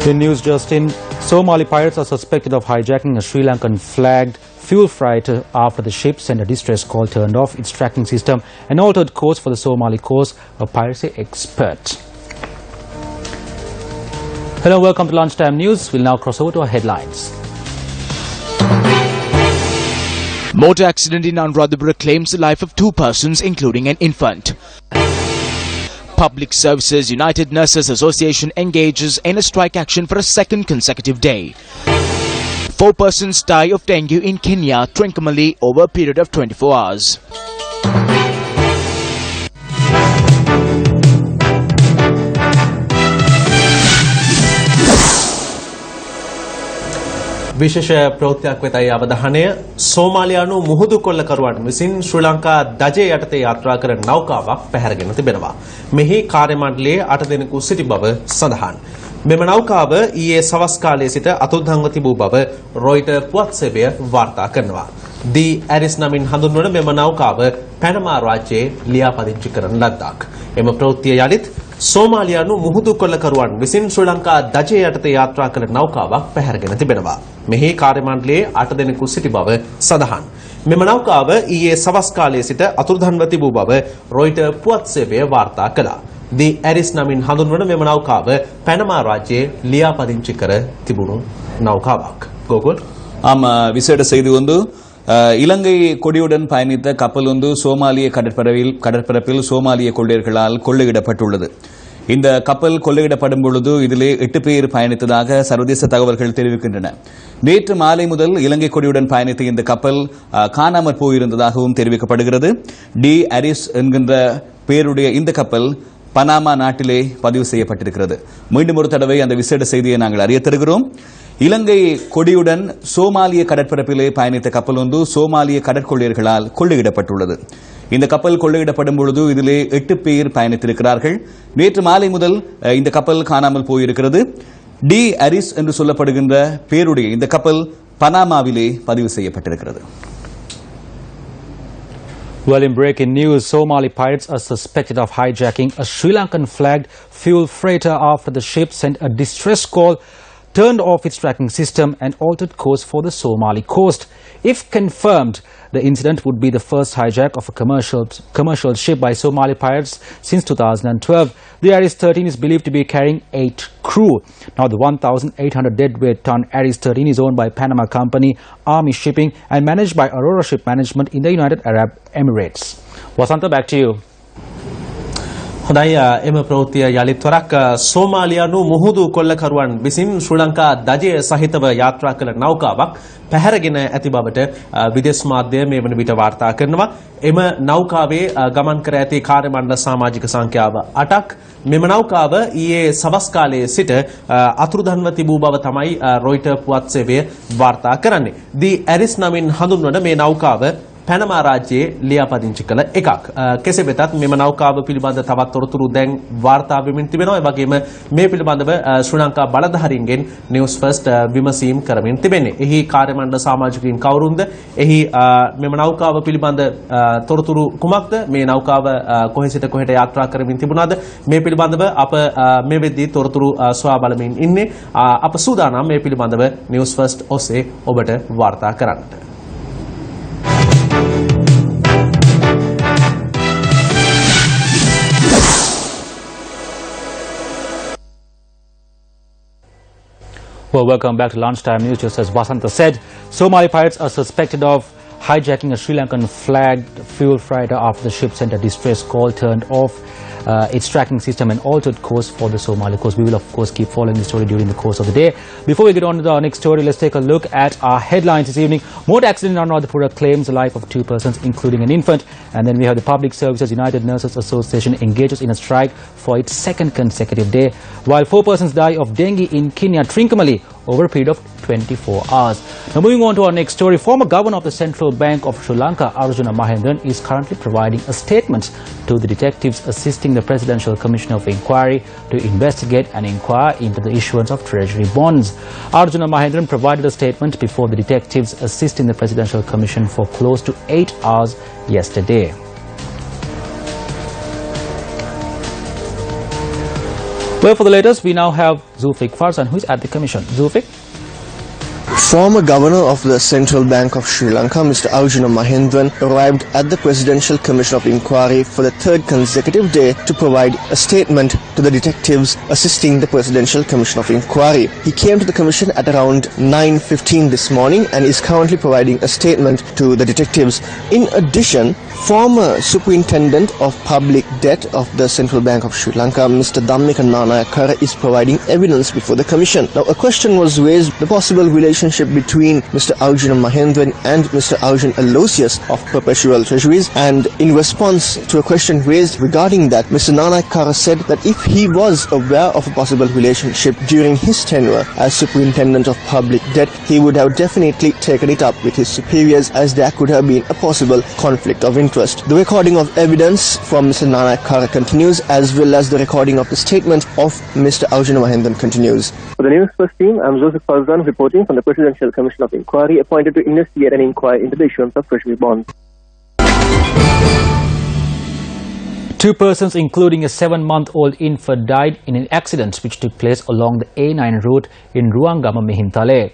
In news just in, Somali pirates are suspected of hijacking a Sri Lankan flagged fuel freighter after the ship sent a distress call, turned off its tracking system and altered course for the Somali coast, a piracy expert. Hello, welcome to Lunchtime News. We'll now cross over to our headlines. Motor accident in Anuradhapura claims the life of 2 persons, including an infant. Public Services United Nurses Association engages in a strike action for a second consecutive day. 4 persons die of dengue in Kenya, Trincomalee, over a period of 24 hours. විශේෂ ප්‍රවෘත්තියක් වෙතයි අවධානය සෝමාලියානු මුහුදු කොල්ලකරුවන් විසින් ශ්‍රී ලංකා දජය යටතේ යාත්‍රා කරන නෞකාවක් පැහැරගෙන තිබෙනවා. මෙහි කාර්ය මණ්ඩලයේ 8 දෙනෙකු සිටි බව සඳහන්. මෙම නෞකාව ඊයේ සවස් කාලයේ සිට අතුරුදහන්ව තිබූ බව රොයිටර් පුවත් සේවය වාර්තා කරනවා. දී ඇරිස් නමින් හඳුන්වන මෙම නෞකාව පැනමා රාජ්‍යයේ ලියාපදිංචි කරන ලද්දක්. එම ප්‍රවෘත්තිය යලිත් සෝමාලියානු මුහුදු කොල්ලකරුවන් විසින් ශ්‍රී ලංකා දජය යටතේ යාත්‍රා කළ නෞකාවක් පැහැරගෙන තිබෙනවා. මෙහි කාර්ය මණ්ඩලයේ 8 දෙනෙකු සිටි බව සඳහන්. මෙම නෞකාව ඊයේ සවස් කාලයේ සිට අතුරුදහන්ව තිබූ බව රොයිටර් පුවත් සේවය වාර්තා කළා. දී ඇරිස් නමින් හඳුන්වන මෙම නෞකාව පැනමා රාජ්‍යයේ ලියාපදිංචි කර තිබුණු නෞකාවක්. ගෝகுல் விசேட செய்தி ஒன்று இலங்கை கொடியுடன் பயணித்த கப்பல் ஒன்று சோமாலிய கடற்பரப்பில் சோமாலிய கொள்ளையர்களால் கொள்ளையிடப்பட்டுள்ளது. இந்த கப்பல் கொள்ளையிடப்படும் பொழுது இதிலே 8 பேர் பயணித்ததாக சர்வதேச தகவல்கள் தெரிவிக்கின்றன. நேற்று மாலை முதல் இலங்கை கொடியுடன் பயணித்த இந்த கப்பல் காணாமற் போயிருந்ததாகவும் தெரிவிக்கப்படுகிறது. டி அரிஸ் என்கின்ற பேருடைய இந்த கப்பல் பனாமா நாட்டிலே பதிவு செய்யப்பட்டிருக்கிறது. மீண்டும் ஒரு தடவை அந்த விசேட செய்தியை நாங்கள் அறிய தருகிறோம். இலங்கை கொடியுடன் சோமாலிய கடற்பரப்பிலே பயணித்த கப்பல் ஒன்று சோமாலிய கடற்கொள்ளையர்களால் கொள்ளையிடப்பட்டுள்ளது. இந்த கப்பல் கொள்ளையிடப்படும் பொழுது இதிலே 8 பேர் பயணித்திருக்கிறார்கள். நேற்று மாலை முதல் இந்த கப்பல் காணாமல் போயிருக்கிறது. டி அரிஸ் என்று சொல்லப்படுகின்ற பேருடைய இந்த கப்பல் பனாமாவிலே பதிவு செய்யப்பட்டிருக்கிறது. Well, in breaking news, Somali pirates are suspected of hijacking a Sri Lankan flagged fuel freighter after the ship sent a distress call, turned off its tracking system and altered course for the Somali coast. If confirmed, the incident would be the first hijack of a commercial ship by Somali pirates since 2012. The Aris 13 is believed to be carrying 8 crew. Now, the 1,800 deadweight ton Aris 13 is owned by Panama company Army Shipping and managed by Aurora Ship Management in the United Arab Emirates. Wasanta, back to you. හොඳයි එම ප්‍රවෘත්තිය යලිත් වරක් සෝමාලියානු මුහුදු කොල්ලකරුවන් විසින් ශ්‍රී ලංකා දජය සහිතව යාත්‍රා කළ නෞකාවක් පැහැරගෙන ඇති බවට විදේශ මාධ්‍ය මේ වන විට වාර්තා කරනවා. එම නෞකාවේ ගමන් කර ඇති කාර්ය මණ්ඩල සමාජික සංඛ්‍යාව 8ක්. මෙම නෞකාව ඊයේ සවස් කාලයේ සිට අතුරුදහන්ව තිබූ බව තමයි රොයිටර් පුවත් සේවය වාර්තා කරන්නේ. දී ඇරිස් නමින් හඳුන්වන මේ නෞකාව පැනමා රාජ්‍යයේ ලියාපදිංචි කළ එකක්. කෙසේ වෙතත් මෙම නෞකාව පිළිබඳ තවත් තොරතුරු දැන් වාර්තා වෙමින් තිබෙනවා. ඒ වගේම මේ පිළිබඳව ශ්‍රී ලංකා බලධාරීන්ගෙන් නිවුස් ෆර්ස්ට් විමසීම් කරමින් තිබෙන්නේ. එහි කාර්ය මණ්ඩල සමාජිකයින් කවුරුන්ද? එහි මෙම නෞකාව පිළිබඳ තොරතුරු කුමක්ද? මේ නෞකාව කොහේ සිට කොහෙට යාත්‍රා කරමින් තිබුණාද? මේ පිළිබඳව අප මේ වෙද්දී තොරතුරු සොයා බලමින් ඉන්නේ. අප සූදානම් මේ පිළිබඳව නිවුස් ෆර්ස්ට් ඔස්සේ ඔබට වාර්තා කරන්නට. Well, welcome back to Lunchtime News. Just as Vasanta said, Somali pirates are suspected of hijacking a Sri Lankan flagged fuel freighter after the ship sent a distress call, turned off its tracking system and altered course for the Somali coast. We will of course keep following the story during the course of the day. Before we get on to our next story, let's take a look at our headlines this evening. Motor accident in Anuradhapura claims the life of 2 persons, including an infant. And then we have the Public Services United Nurses Association engages in a strike for its second consecutive day, while 4 persons die of dengue in Kenya, Trincomalee, over a period of 24 hours. Now, moving on to our next story, former governor of the Central Bank of Sri Lanka, Arjuna Mahendran, is currently providing a statement to the detectives assisting the Presidential Commission of Inquiry to investigate and inquire into the issuance of treasury bonds. Arjuna Mahendran provided a statement before the detectives assisting the Presidential Commission for close to 8 hours yesterday. Well, for the latest, we now have Zulfiq Farzan, who is at the Commission. Zulfiq? Former Governor of the Central Bank of Sri Lanka, Mr. Arjuna Mahendran, arrived at the Presidential Commission of Inquiry for the third consecutive day to provide a statement to the detectives assisting the Presidential Commission of Inquiry. He came to the Commission at around 9:15 this morning and is currently providing a statement to the detectives. In addition, former Superintendent of Public Debt of the Central Bank of Sri Lanka, Mr. Dhammika Nanayakara, is providing evidence before the Commission. Now, a question was raised, the possible relationship between Mr. Arjuna Mahendran and Mr. Arjun Aloysius of Perpetual Treasuries, and in response to a question raised regarding that, Mr. Nanayakara said that if he was aware of a possible relationship during his tenure as Superintendent of Public Debt, he would have definitely taken it up with his superiors, as there could have been a possible conflict of interest. The recording of evidence from Mr. Nanayakara continues, as well as the recording of the statement of Mr. Arjuna Mahendran continues. For the Newsfirst team, I'm Joseph Farzan reporting from the Presidential Commission of Inquiry appointed to investigate and inquire into the issuance of Treasury bonds. 2 persons, including a 7-month-old infant, died in an accident which took place along the A9 route in Ruangama, Mihintale.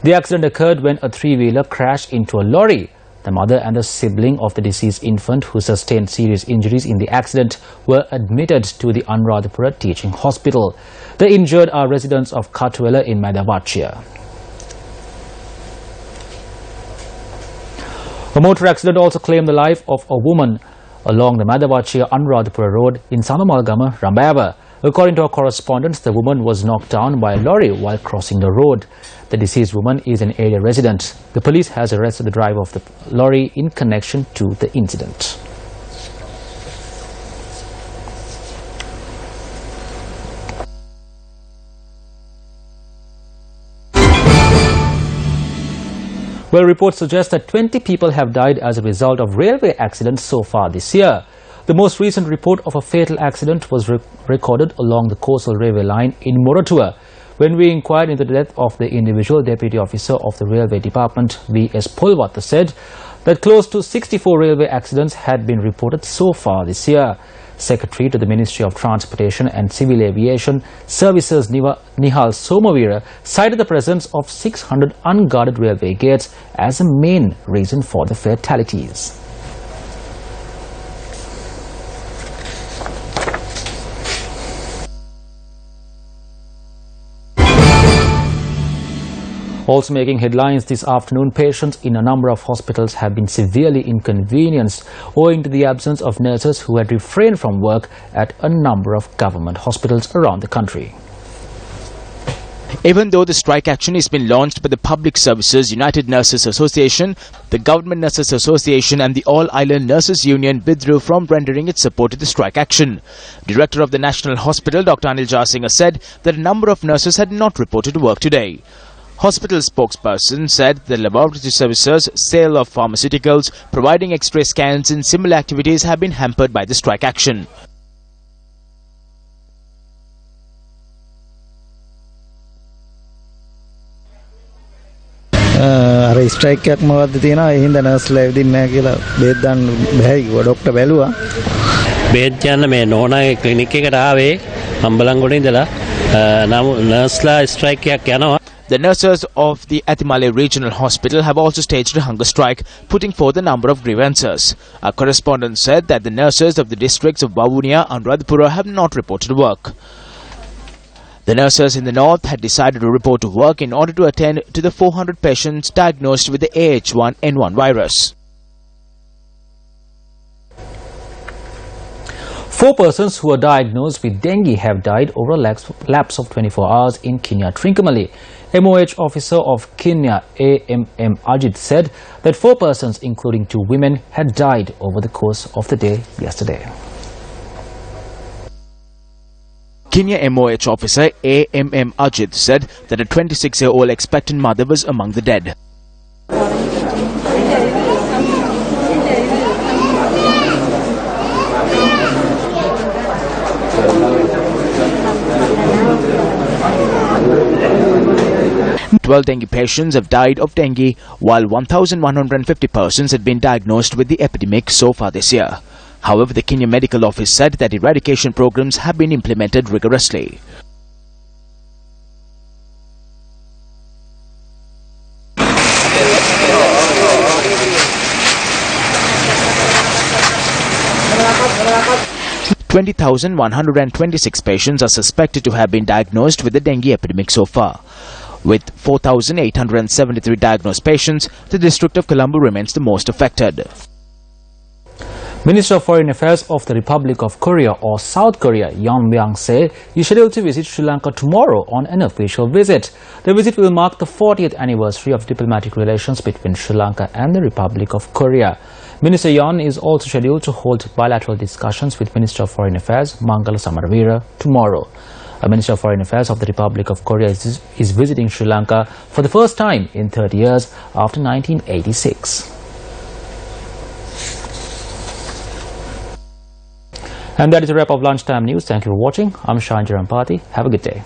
The accident occurred when a 3-wheeler crashed into a lorry. The mother and the sibling of the deceased infant, who sustained serious injuries in the accident, were admitted to the Anuradhapura Teaching Hospital. The injured are residents of Katuwela in Madavachia. A motor accident also claimed the life of a woman along the Madavachia Anuradhapura Road in Sanamalgama, Rambava. According to our correspondents, the woman was knocked down by a lorry while crossing the road. The deceased woman is an area resident. The police has arrested the driver of the lorry in connection to the incident. Well, reports suggest that 20 people have died as a result of railway accidents so far this year. The most recent report of a fatal accident was recorded along the coastal railway line in Moratuwa. When we inquired into the death of the individual, Deputy Officer of the Railway Department, V.S. Polwata, said that close to 64 railway accidents had been reported so far this year. Secretary to the Ministry of Transportation and Civil Aviation Services Nihal Somavira cited the presence of 600 unguarded railway gates as a main reason for the fatalities. Also making headlines this afternoon, patients in a number of hospitals have been severely inconvenienced owing to the absence of nurses who had refrained from work at a number of government hospitals around the country. Even though the strike action has been launched by the Public Services United Nurses Association, the Government Nurses Association and the All Island Nurses Union withdrew from rendering its support to the strike action. Director of the National Hospital, Dr. Anil Jasinger, said that a number of nurses had not reported to work today. Hospital spokesperson said the laboratory services, sale of pharmaceuticals, providing X-ray scans and similar activities have been hampered by the strike action. Strike එකක් මොකද්ද තියෙනවා ඒ හින්දා නර්ස්ලා ඇවිදින්නේ නැහැ කියලා බේත් දාන්න බෑ කිව්වා ડોක්ටර් බැලුවා බේත් යන්න මේ නෝනාගේ ක්ලිනික් එකට ආවේ අම්බලන්ගොඩ ඉඳලා නර්ස්ලා ස්ට්‍රයික් එකක් යනවා. The nurses of the Athimale Regional Hospital have also staged a hunger strike, putting forth a number of grievances. Our correspondent said that the nurses of the districts of Bavunia and Anuradhapura have not reported work. The nurses in the north had decided to report to work in order to attend to the 400 patients diagnosed with the AH1N1 virus. 4 persons who were diagnosed with dengue have died over a lapse of 24 hours in Kenya, Trincomalee. MOH officer of Kenya, AMM Ajit, said that 4 persons, including 2 women, had died over the course of the day yesterday. Kenya MOH officer AMM Ajit said that a 26-year-old expectant mother was among the dead. Twelve dengue patients have died of dengue, while 1,150 persons had been diagnosed with the epidemic so far this year. However, the Kenya Medical Office said that eradication programs have been implemented rigorously. $20,126 patients are suspected to have been diagnosed with the dengue epidemic so far. With 4,873 diagnosed patients, the district of Colombo remains the most affected. Minister of Foreign Affairs of the Republic of Korea or South Korea, Yoon Myung-se, is scheduled to visit Sri Lanka tomorrow on an official visit. The visit will mark the 40th anniversary of diplomatic relations between Sri Lanka and the Republic of Korea. Minister Yoon is also scheduled to hold bilateral discussions with Minister of Foreign Affairs, Mangala Samaravira, tomorrow. A Minister of Foreign Affairs of the Republic of Korea is visiting Sri Lanka for the first time in 30 years after 1986. And that is a wrap of Lunchtime News. Thank you for watching. I'm Shanjaram Pati. Have a good day.